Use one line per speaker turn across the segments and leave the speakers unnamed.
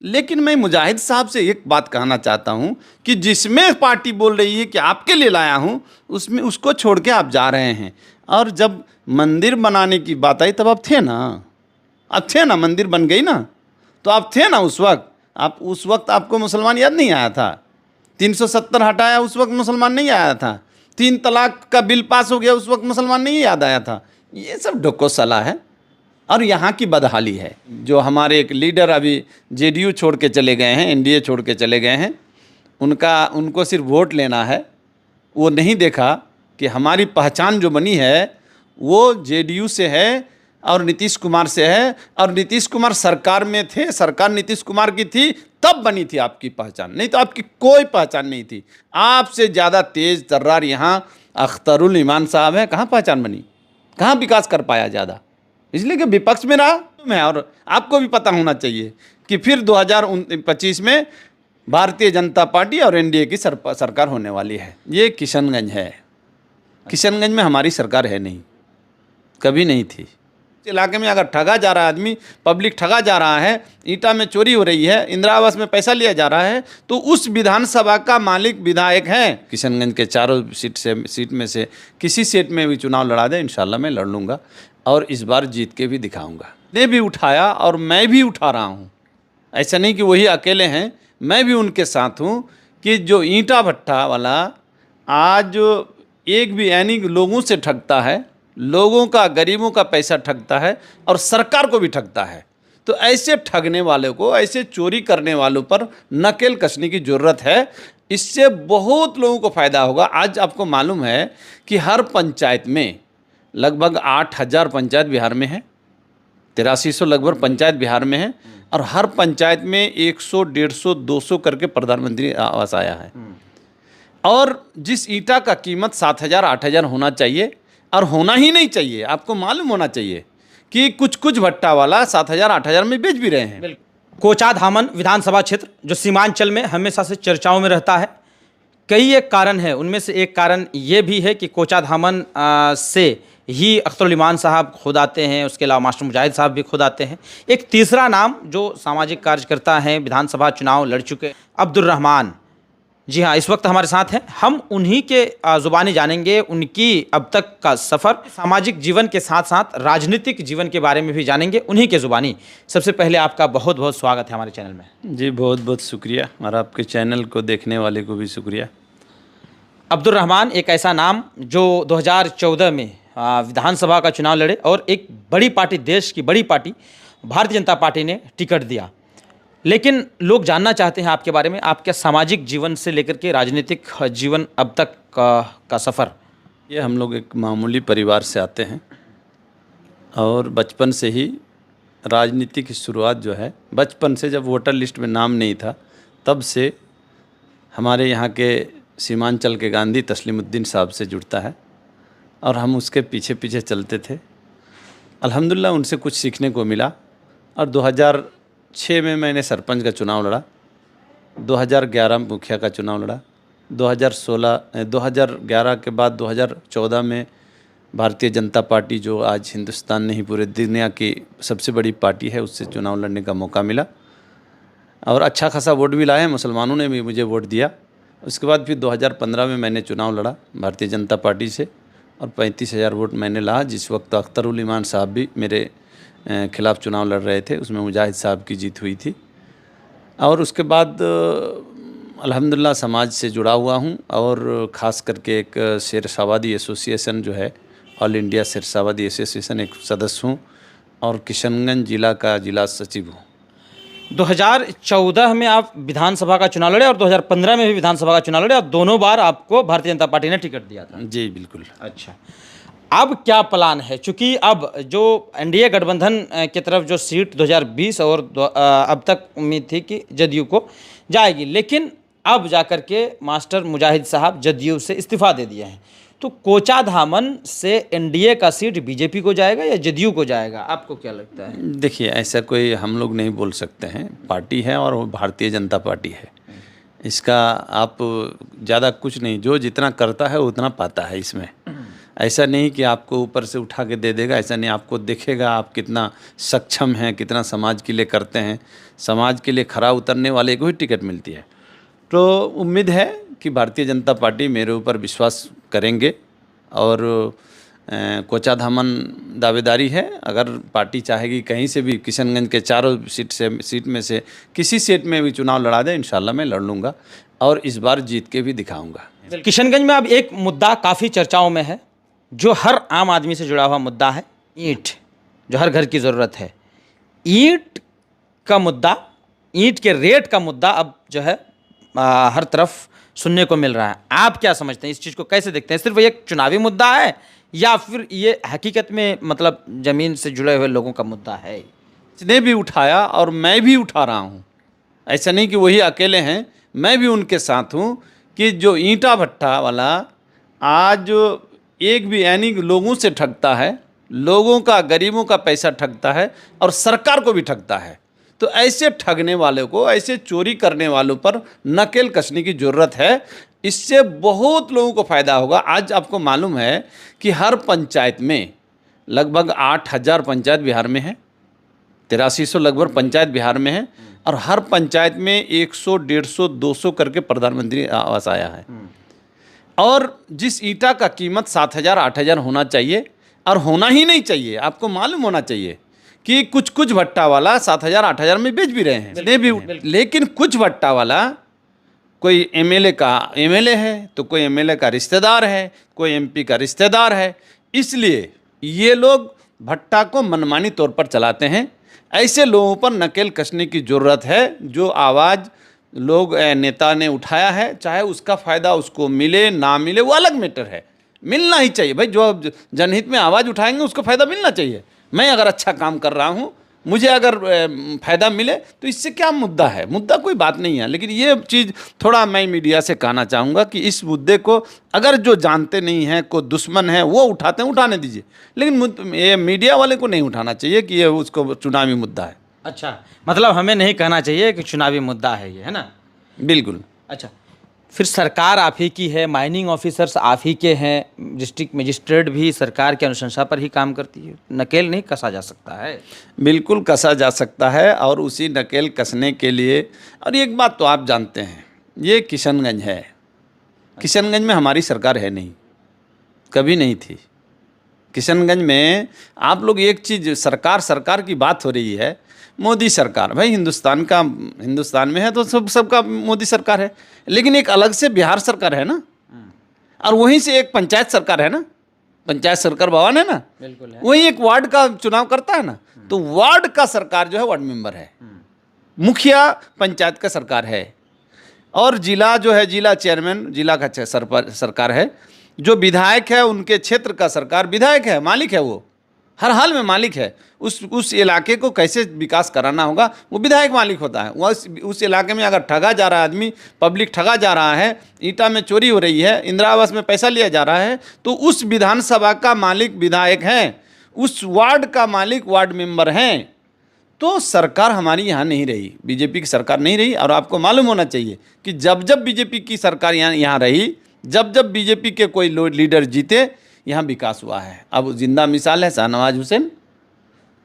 लेकिन मैं मुजाहिद साहब से एक बात कहना चाहता हूं कि जिसमें पार्टी बोल रही है कि आपके लिए लाया हूं, उसमें उसको छोड़ के आप जा रहे हैं। और जब मंदिर बनाने की बात आई तब आप थे ना, मंदिर बन गई ना, तो आप थे ना उस वक्त। आप उस वक्त आपको मुसलमान याद नहीं आया था? 370 हटाया उस वक्त मुसलमान नहीं आया था? 3 तलाक का बिल पास हो गया उस वक्त मुसलमान नहीं याद आया था? ये सब ढोको सला है और यहाँ की बदहाली है। जो हमारे एक लीडर अभी जेडीयू छोड़ के चले गए हैं, एनडीए छोड़ के चले गए हैं, उनको सिर्फ वोट लेना है। वो नहीं देखा कि हमारी पहचान जो बनी है वो जेडीयू से है और नीतीश कुमार से है। और नीतीश कुमार सरकार में थे, सरकार नीतीश कुमार की थी, तब बनी थी आपकी पहचान, नहीं तो आपकी कोई पहचान नहीं थी। आपसे ज़्यादा तेज़ तर्रार यहाँ अख्तरुल ईमान साहब हैं, कहाँ पहचान बनी, कहाँ विकास कर पाया ज़्यादा? इसलिए कि विपक्ष में रहा मैं। और आपको भी पता होना चाहिए कि फिर 2025 में भारतीय जनता पार्टी और एनडीए की सरकार होने वाली है। ये किशनगंज है, किशनगंज में हमारी सरकार है नहीं, कभी नहीं थी। इलाके में अगर ठगा जा रहा है आदमी, पब्लिक ठगा जा रहा है, ईंटा में चोरी हो रही है, इंदिरा आवास में पैसा लिया जा रहा है, तो उस विधानसभा का मालिक विधायक है। किशनगंज के चारों सीट में से किसी सीट में भी चुनाव लड़ा दे, इंशाल्लाह मैं लड़ लूँगा और इस बार जीत के भी दिखाऊंगा। ने भी उठाया और मैं भी उठा रहा हूँ। ऐसा नहीं कि वही अकेले हैं, मैं भी उनके साथ हूँ कि जो ईंटा भट्टा वाला आज एक भी यानी लोगों से ठगता है, लोगों का, गरीबों का पैसा ठगता है और सरकार को भी ठगता है, तो ऐसे ठगने वालों को, ऐसे चोरी करने वालों पर नकेल कसने की ज़रूरत है। इससे बहुत लोगों को फ़ायदा होगा। आज आपको मालूम है कि हर पंचायत में लगभग 8,000 पंचायत बिहार में है, 8300 लगभग पंचायत बिहार में है, और हर पंचायत में 100, 150, 200 करके प्रधानमंत्री आवास आया है। और जिस ईंटा का कीमत 7,000, 8,000 होना चाहिए, और होना ही नहीं चाहिए, आपको मालूम होना चाहिए कि कुछ भट्टा वाला 7,000, 8,000 में बेच भी रहे हैं।
कोचाधामन विधानसभा क्षेत्र जो सीमांचल में हमेशा से चर्चाओं में रहता है, कई एक कारण है। उनमें से एक कारण ये भी है कि कोचाधामन से ही अख्तरुल ईमान साहब खुद आते हैं, उसके अलावा मास्टर मुजाहिद साहब भी खुद आते हैं। एक तीसरा नाम जो सामाजिक कार्यकर्ता हैं, विधानसभा चुनाव लड़ चुके, अब्दुल रहमान जी हाँ, इस वक्त हमारे साथ हैं। हम उन्हीं के ज़ुबानी जानेंगे उनकी अब तक का सफ़र, सामाजिक जीवन के साथ साथ राजनीतिक जीवन के बारे में भी जानेंगे उन्हीं के ज़ुबानी। सबसे पहले आपका बहुत बहुत स्वागत है हमारे चैनल में।
जी बहुत बहुत शुक्रिया, और आपके चैनल को देखने वाले को भी शुक्रिया।
अब्दुल रहमान एक ऐसा नाम जो 2014 में विधानसभा का चुनाव लड़े और एक बड़ी पार्टी, देश की बड़ी पार्टी भारतीय जनता पार्टी ने टिकट दिया। लेकिन लोग जानना चाहते हैं आपके बारे में, आपके सामाजिक जीवन से लेकर के राजनीतिक जीवन अब तक का सफ़र।
ये हम लोग एक मामूली परिवार से आते हैं और बचपन से ही राजनीति की शुरुआत जो है, बचपन से जब वोटर लिस्ट में नाम नहीं था तब से हमारे यहाँ के सीमांचल के गांधी तस्लीमुद्दीन साहब से जुड़ता है और हम उसके पीछे पीछे चलते थे। अल्हम्दुलिल्लाह उनसे कुछ सीखने को मिला। और 2006 में मैंने सरपंच का चुनाव लड़ा, 2011 में मुखिया का चुनाव लड़ा, 2011 के बाद 2014 में भारतीय जनता पार्टी जो आज हिंदुस्तान नहीं पूरे दुनिया की सबसे बड़ी पार्टी है, उससे चुनाव लड़ने का मौका मिला और अच्छा खासा वोट भी लाए, मुसलमानों ने भी मुझे वोट दिया। उसके बाद फिर 2015 में मैंने चुनाव लड़ा भारतीय जनता पार्टी से और 35,000 वोट मैंने ला, जिस वक्त अख्तरुल ईमान साहब भी मेरे खिलाफ़ चुनाव लड़ रहे थे, उसमें मुजाहिद साहब की जीत हुई थी। और उसके बाद अल्हम्दुलिल्लाह समाज से जुड़ा हुआ हूँ और ख़ास करके एक शेरशाबादी एसोसिएशन जो है, ऑल इंडिया शेरशाबादी एसोसिएशन एक सदस्य हूँ और किशनगंज ज़िला का ज़िला सचिव हूँ।
2014 में आप विधानसभा का चुनाव लड़े और 2015 में भी विधानसभा का चुनाव लड़े और दोनों बार आपको भारतीय जनता पार्टी ने टिकट दिया था।
जी बिल्कुल।
अच्छा, अब क्या प्लान है? चूँकि अब जो एनडीए गठबंधन की तरफ जो सीट 2020 और अब तक उम्मीद थी कि जदयू को जाएगी, लेकिन अब जाकर के मास्टर मुजाहिद साहब जदयू से इस्तीफ़ा दे दिए हैं, तो कोचाधामन से एनडीए का सीट बीजेपी को जाएगा या जदयू को जाएगा, आपको क्या लगता है?
देखिए, ऐसा कोई हम लोग नहीं बोल सकते हैं। पार्टी है और वो भारतीय जनता पार्टी है, इसका आप ज़्यादा कुछ नहीं, जो जितना करता है उतना पाता है इसमें। ऐसा नहीं कि आपको ऊपर से उठा के दे देगा, ऐसा नहीं, आपको देखेगा आप कितना सक्षम हैं, कितना समाज के लिए करते हैं। समाज के लिए खरा उतरने वाले को ही टिकट मिलती है। तो उम्मीद है कि भारतीय जनता पार्टी मेरे ऊपर विश्वास करेंगे और कोचाधामन दावेदारी है। अगर पार्टी चाहेगी कहीं से भी किशनगंज के चारों सीट में से किसी सीट में भी चुनाव लड़ा दे, इंशाल्लाह मैं लड़ लूँगा और इस बार जीत के भी दिखाऊंगा।
किशनगंज में अब एक मुद्दा काफ़ी चर्चाओं में है, जो हर आम आदमी से जुड़ा हुआ मुद्दा है, ईंट, जो हर घर की ज़रूरत है। ईंट का मुद्दा, ईंट के रेट का मुद्दा अब जो है हर तरफ सुनने को मिल रहा है। आप क्या समझते हैं, इस चीज़ को कैसे देखते हैं? सिर्फ एक चुनावी मुद्दा है या फिर ये हकीकत में मतलब ज़मीन से जुड़े हुए लोगों का मुद्दा है?
इसने भी उठाया और मैं भी उठा रहा हूँ। ऐसा नहीं कि वही अकेले हैं, मैं भी उनके साथ हूँ कि जो ईंटा भट्टा वाला आज एक भी यानी लोगों से ठगता है, लोगों का, गरीबों का पैसा ठगता है और सरकार को भी ठगता है। तो ऐसे ठगने वालों को, ऐसे चोरी करने वालों पर नकेल कसने की ज़रूरत है। इससे बहुत लोगों को फ़ायदा होगा। आज आपको मालूम है कि हर पंचायत में लगभग 8,000 पंचायत बिहार में है, 8300 लगभग पंचायत बिहार में है और हर पंचायत में 100, 150, 200 करके प्रधानमंत्री आवास आया है। और जिस ईंटा का कीमत 7,000, 8,000 होना चाहिए और होना ही नहीं चाहिए, आपको मालूम होना चाहिए कि कुछ भट्टा वाला 7,000, 8,000 में बेच भी रहे हैं। लेकिन कुछ भट्टा वाला कोई एमएलए है तो कोई एमएलए का रिश्तेदार है, कोई एमपी का रिश्तेदार है, इसलिए ये लोग भट्टा को मनमानी तौर पर चलाते हैं। ऐसे लोगों पर नकेल कसने की ज़रूरत है। जो आवाज़ लोग नेता ने उठाया है, चाहे उसका फ़ायदा उसको मिले ना मिले वो अलग मैटर है, मिलना ही चाहिए भाई। जो जनहित में आवाज़ उठाएंगे उसको फ़ायदा मिलना चाहिए। मैं अगर अच्छा काम कर रहा हूँ, मुझे अगर फ़ायदा मिले तो इससे क्या मुद्दा है, मुद्दा कोई बात नहीं है। लेकिन ये चीज़ थोड़ा मैं मीडिया से कहना चाहूँगा कि इस मुद्दे को अगर जो जानते नहीं हैं, कोई दुश्मन है वो उठाते हैं, उठाने दीजिए, लेकिन ये मीडिया वाले को नहीं उठाना चाहिए कि ये उसको चुनावी मुद्दा है।
अच्छा, मतलब हमें नहीं कहना चाहिए कि चुनावी मुद्दा है ये, है ना?
बिल्कुल।
अच्छा, फिर सरकार आप ही की है, माइनिंग ऑफिसर्स आप ही के हैं, डिस्ट्रिक्ट मजिस्ट्रेट भी सरकार की अनुशंसा पर ही काम करती है, नकेल नहीं कसा जा सकता है?
बिल्कुल कसा जा सकता है। और उसी नकेल कसने के लिए, और एक बात तो आप जानते हैं, ये किशनगंज है, किशनगंज में हमारी सरकार है नहीं, कभी नहीं थी। किशनगंज में आप लोग एक चीज़, सरकार की बात हो रही है, मोदी सरकार, भाई हिंदुस्तान में है तो सबका मोदी सरकार है, लेकिन एक अलग से बिहार सरकार है ना, और वहीं से एक पंचायत सरकार है ना, पंचायत सरकार भवन है ना,
बिल्कुल है।
वहीं एक वार्ड का चुनाव करता है ना, तो वार्ड का सरकार जो है वार्ड मेंबर है, मुखिया पंचायत का सरकार है, और जिला जो है जिला चेयरमैन जिला का सरकार है, जो विधायक है उनके क्षेत्र का सरकार विधायक है, मालिक है, वो हर हाल में मालिक है। उस इलाके को कैसे विकास कराना होगा वो विधायक मालिक होता है। उस इलाके में अगर ठगा जा रहा है आदमी, पब्लिक ठगा जा रहा है, ईंटा में चोरी हो रही है, इंदिरा आवास में पैसा लिया जा रहा है, तो उस विधानसभा का मालिक विधायक है, उस वार्ड का मालिक वार्ड मेंबर हैं। तो सरकार हमारी यहाँ नहीं रही, बीजेपी की सरकार नहीं रही। और आपको मालूम होना चाहिए कि जब बीजेपी की सरकार यहाँ रही, जब बीजेपी के कोई लीडर जीते, यहाँ विकास हुआ है। अब जिंदा मिसाल है शाहनवाज हुसैन,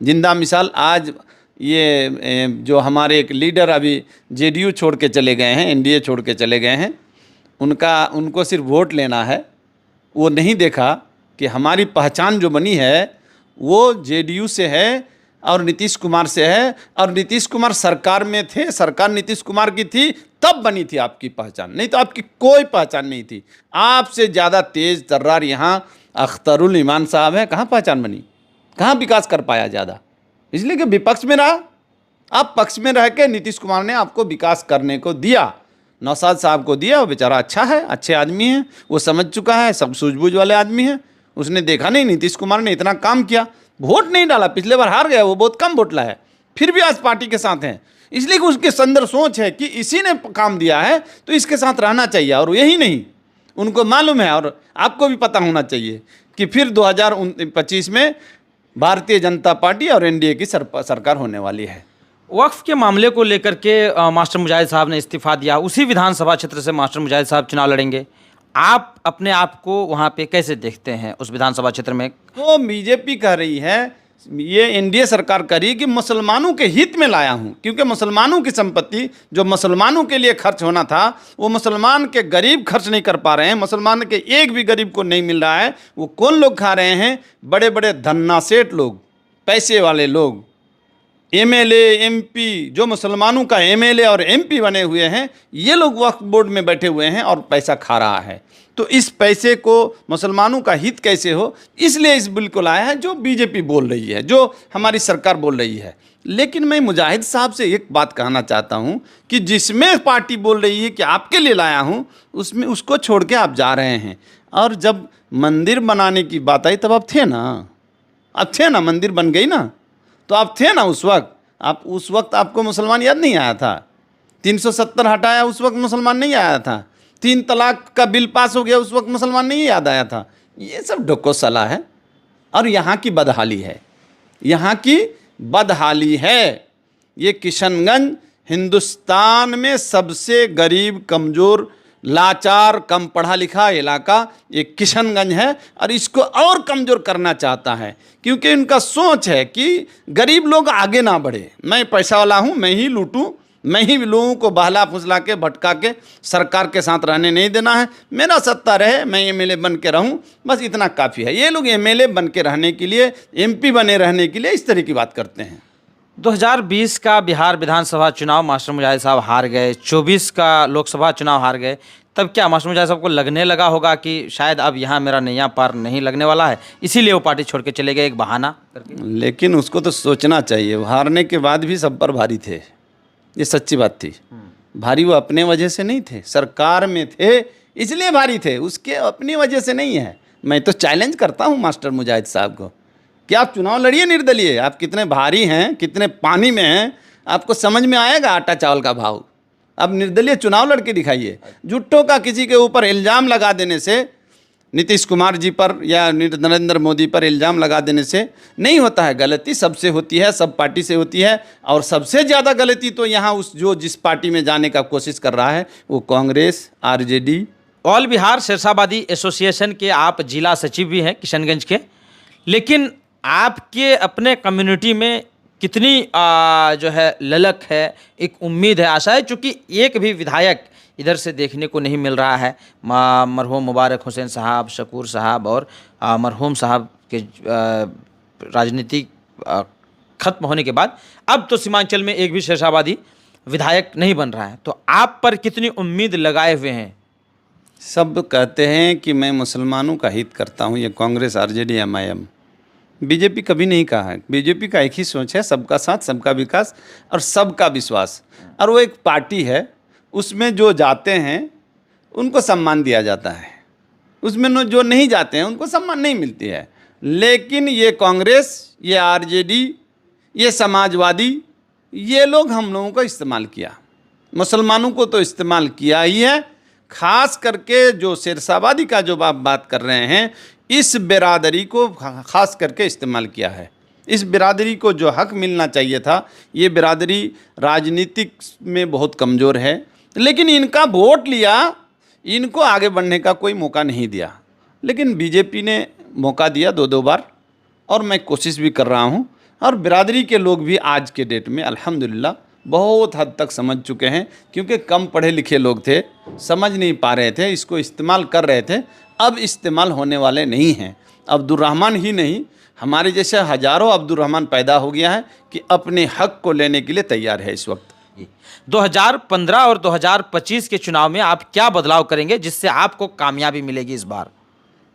जिंदा मिसाल। आज ये जो हमारे एक लीडर अभी जेडीयू छोड़ के चले गए हैं, एनडीए छोड़ के चले गए हैं, उनको सिर्फ वोट लेना है। वो नहीं देखा कि हमारी पहचान जो बनी है वो जेडीयू से है और नीतीश कुमार से है, और नीतीश कुमार सरकार में थे, सरकार नीतीश कुमार की थी, तब बनी थी आपकी पहचान, नहीं तो आपकी कोई पहचान नहीं थी। आपसे ज़्यादा तेज़ तर्रार यहाँ अख्तरुल ईमान साहब हैं, कहाँ पहचान बनी, कहाँ विकास कर पाया ज़्यादा, इसलिए कि विपक्ष में रहा। आप पक्ष में रह के नीतीश कुमार ने आपको विकास करने को दिया, नौशाद साहब को दिया। वो बेचारा अच्छा है, अच्छे आदमी हैं, वो समझ चुका है, सब सूझबूझ वाले आदमी हैं। उसने देखा नहीं नीतीश कुमार ने इतना काम किया, वोट नहीं डाला, पिछले बार हार गया, वो बहुत कम वोट लाया, फिर भी आज पार्टी के साथ हैं, इसलिए कि उसके अंदर सोच है कि इसी ने काम दिया है तो इसके साथ रहना चाहिए। और यही नहीं, उनको मालूम है और आपको भी पता होना चाहिए कि फिर 2025 में भारतीय जनता पार्टी और एनडीए की सरकार होने वाली है।
वक्फ के मामले को लेकर के मास्टर मुजाहिद साहब ने इस्तीफा दिया, उसी विधानसभा क्षेत्र से मास्टर मुजाहिद साहब चुनाव लड़ेंगे। आप अपने आप को वहाँ पे कैसे देखते हैं उस विधानसभा क्षेत्र में?
तो बीजेपी कह रही है, ये एनडीए सरकार कह रही है कि मुसलमानों के हित में लाया हूं, क्योंकि मुसलमानों की संपत्ति जो मुसलमानों के लिए खर्च होना था वो मुसलमान के गरीब खर्च नहीं कर पा रहे हैं, मुसलमान के एक भी गरीब को नहीं मिल रहा है। वो कौन लोग खा रहे हैं? बड़े बड़े धन्नासेठ लोग, पैसे वाले लोग, एमएलए एमपी, जो मुसलमानों का एमएलए और एमपी बने हुए हैं, ये लोग वक्फ बोर्ड में बैठे हुए हैं और पैसा खा रहा है। तो इस पैसे को मुसलमानों का हित कैसे हो, इसलिए इस बिल को लाया है, जो बीजेपी बोल रही है, जो हमारी सरकार बोल रही है। लेकिन मैं मुजाहिद साहब से एक बात कहना चाहता हूं कि जिसमें पार्टी बोल रही है कि आपके लिए लाया हूं, उसमें उसको छोड़ के आप जा रहे हैं। और जब मंदिर बनाने की बात आई तब आप थे ना, मंदिर बन गई ना, तो आप थे ना उस वक्त आपको मुसलमान याद नहीं आया था? 370 हटाया उस वक्त मुसलमान नहीं आया था? 3 तलाक का बिल पास हो गया उस वक्त मुसलमान नहीं याद आया था? ये सब ढकोसला है और यहाँ की बदहाली है, यहाँ की बदहाली है। ये किशनगंज हिंदुस्तान में सबसे गरीब, कमज़ोर, लाचार, कम पढ़ा लिखा इलाका ये किशनगंज है और इसको और कमज़ोर करना चाहता है, क्योंकि इनका सोच है कि गरीब लोग आगे ना बढ़े। मैं पैसा वाला हूँ, मैं ही लूटूँ, मैं ही लोगों को बहला फुसला के भटका के सरकार के साथ रहने नहीं देना है, मेरा सत्ता रहे, मैं एमएलए बन के रहूँ, बस इतना काफ़ी है। ये लोग एमएलए बन के रहने के लिए, एमपी बने रहने के लिए इस तरह की बात करते हैं।
2020 का बिहार विधानसभा चुनाव मास्टर मुजाहिद साहब हार गए, 24 का लोकसभा चुनाव हार गए, तब क्या मास्टर मुजाहिद साहब को लगने लगा होगा कि शायद अब यहाँ मेरा नैया पार नहीं लगने वाला है, इसीलिए वो पार्टी छोड़ के चले गए एक बहाना करके?
लेकिन उसको तो सोचना चाहिए, हारने के बाद भी सब पर भारी थे, ये सच्ची बात थी। भारी वो अपने वजह से नहीं थे, सरकार में थे इसलिए भारी थे, उसके अपनी वजह से नहीं है। मैं तो चैलेंज करता हूँ मास्टर मुजाहिद साहब को कि आप चुनाव लड़िए निर्दलीय, आप कितने भारी हैं, कितने पानी में हैं, आपको समझ में आएगा आटा चावल का भाव। अब निर्दलीय चुनाव लड़के दिखाइए। झूठों का किसी के ऊपर इल्ज़ाम लगा देने से, नीतीश कुमार जी पर या नरेंद्र मोदी पर इल्ज़ाम लगा देने से नहीं होता है। गलती सबसे होती है, सब पार्टी से होती है, और सबसे ज़्यादा गलती तो यहाँ जिस पार्टी में जाने का कोशिश कर रहा है वो Congress, RJD.
All Bihar Shershahbadi association के आप जिला सचिव भी हैं किशनगंज के, लेकिन आपके अपने कम्युनिटी में कितनी जो है ललक है, एक उम्मीद है, आशा है, चूँकि एक भी विधायक इधर से देखने को नहीं मिल रहा है। मरहूम मुबारक हुसैन साहब, शकूर साहब और मरहूम साहब के राजनीति खत्म होने के बाद अब तो सीमांचल में एक भी शेरशाहबादी विधायक नहीं बन रहा है, तो आप पर कितनी उम्मीद लगाए हुए हैं?
सब कहते हैं कि मैं मुसलमानों का हित करता हूँ, ये कांग्रेस, आरजेडी, एमआईएम। बीजेपी कभी नहीं कहा है। बीजेपी का एक ही सोच है, सबका साथ, सबका विकास और सबका विश्वास। और वो एक पार्टी है, उसमें जो जाते हैं उनको सम्मान दिया जाता है, उसमें जो नहीं जाते हैं उनको सम्मान नहीं मिलती है। लेकिन ये कांग्रेस, ये आरजेडी, ये समाजवादी, ये लोग हम लोगों को इस्तेमाल किया, मुसलमानों को तो इस्तेमाल किया ही है। खास करके जो शेरशाहबादी का जो आप बात कर रहे हैं, इस बिरादरी को खास करके इस्तेमाल किया है। इस बिरादरी को जो हक मिलना चाहिए था, ये बिरादरी राजनीतिक में बहुत कमज़ोर है, लेकिन इनका वोट लिया, इनको आगे बढ़ने का कोई मौका नहीं दिया। लेकिन बीजेपी ने मौका दिया 2-2 बार, और मैं कोशिश भी कर रहा हूँ। और बिरादरी के लोग भी आज के डेट में अल्हम्दुलिल्लाह बहुत हद तक समझ चुके हैं, क्योंकि कम पढ़े लिखे लोग थे, समझ नहीं पा रहे थे, इसको इस्तेमाल कर रहे थे। अब इस्तेमाल होने वाले नहीं हैं। अब्दुर्रहमान ही नहीं, हमारे जैसे हज़ारों अब्दुर्रहमान पैदा हो गया है कि अपने हक को लेने के लिए तैयार है इस वक्त।
2015 और 2025 के चुनाव में आप क्या बदलाव करेंगे जिससे आपको कामयाबी मिलेगी इस बार?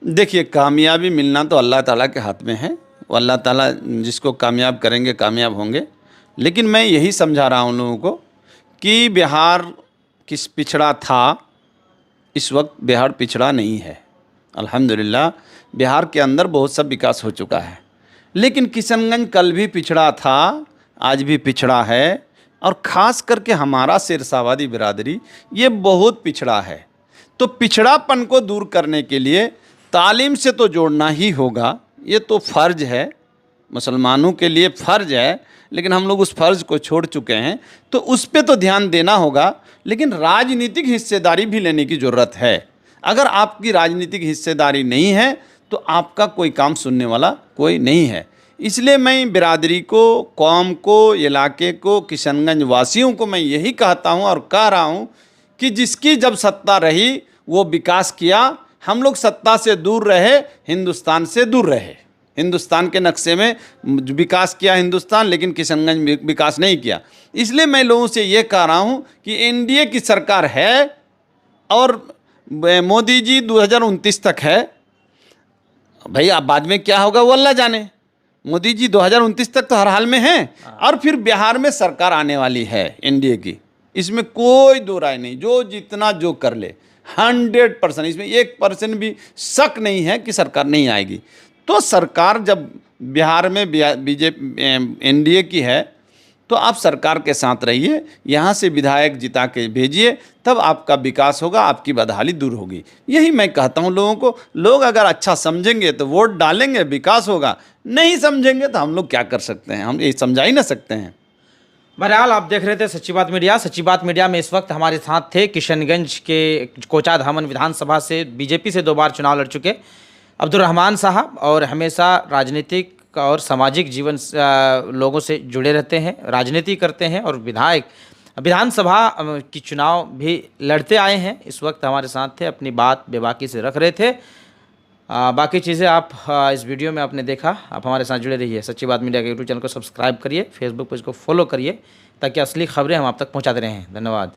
देखिए, कामयाबी मिलना तो अल्लाह ताला के हाथ में है, वो अल्लाह ताला जिसको कामयाब करेंगे कामयाब होंगे। लेकिन मैं यही समझा रहा हूँ लोगों को कि बिहार किस पिछड़ा था, इस वक्त बिहार पिछड़ा नहीं है। अल्हम्दुलिल्लाह बिहार के अंदर बहुत सब विकास हो चुका है। लेकिन किशनगंज कल भी पिछड़ा था, आज भी पिछड़ा है, और ख़ास करके हमारा शेरशाहबादी बिरादरी ये बहुत पिछड़ा है। तो पिछड़ापन को दूर करने के लिए तालीम से तो जोड़ना ही होगा, ये तो फ़र्ज़ है, मुसलमानों के लिए फ़र्ज़ है। लेकिन हम लोग उस फ़र्ज़ को छोड़ चुके हैं, तो उस पे तो ध्यान देना होगा। लेकिन राजनीतिक हिस्सेदारी भी लेने की ज़रूरत है। अगर आपकी राजनीतिक हिस्सेदारी नहीं है तो आपका कोई काम सुनने वाला कोई नहीं है। इसलिए मैं बिरादरी को, कौम को, इलाके को, किशनगंज वासियों को मैं यही कहता हूँ और कह रहा हूँ कि जिसकी जब सत्ता रही वो विकास किया, हम लोग सत्ता से दूर रहे, हिंदुस्तान से दूर रहे। हिंदुस्तान के नक्शे में विकास किया हिंदुस्तान, लेकिन किशनगंज में विकास नहीं किया। इसलिए मैं लोगों से ये कह रहा हूँ कि एनडीए की सरकार है और मोदी जी 2029 तक है। भाई अब बाद में क्या होगा वो अल्लाह जाने। मोदी जी 2029 तक तो हर हाल में हैं और फिर बिहार में सरकार आने वाली है एनडीए की, इसमें कोई दो राय नहीं। जो जितना जो कर ले 100%, इसमें 1% भी शक नहीं है कि सरकार नहीं आएगी। तो सरकार जब बिहार में बीजेपी एनडीए की है तो आप सरकार के साथ रहिए, यहाँ से विधायक जिता के भेजिए, तब आपका विकास होगा, आपकी बदहाली दूर होगी। यही मैं कहता हूँ लोगों को। लोग अगर अच्छा समझेंगे तो वोट डालेंगे, विकास होगा। नहीं समझेंगे तो हम लोग क्या कर सकते हैं, हम ये समझा ही ना सकते हैं।
बहरहाल आप देख रहे थे सच्ची बात मीडिया। सच्ची बात मीडिया में इस वक्त हमारे साथ थे किशनगंज के कोचाधामन विधानसभा से बीजेपी से 2 बार चुनाव लड़ चुके अब्दुल रहमान साहब, और हमेशा राजनीतिक और सामाजिक जीवन लोगों से जुड़े रहते हैं, राजनीति करते हैं और विधानसभा की चुनाव भी लड़ते आए हैं। इस वक्त हमारे साथ थे, अपनी बात बेबाकी से रख रहे थे। बाकी चीज़ें आप इस वीडियो में आपने देखा। आप हमारे साथ जुड़े रहिए। सच्ची बात मीडिया के यूट्यूब चैनल को सब्सक्राइब करिए, फेसबुक पेज को फॉलो करिए, ताकि असली खबरें हम आप तक पहुंचाते रहें। धन्यवाद।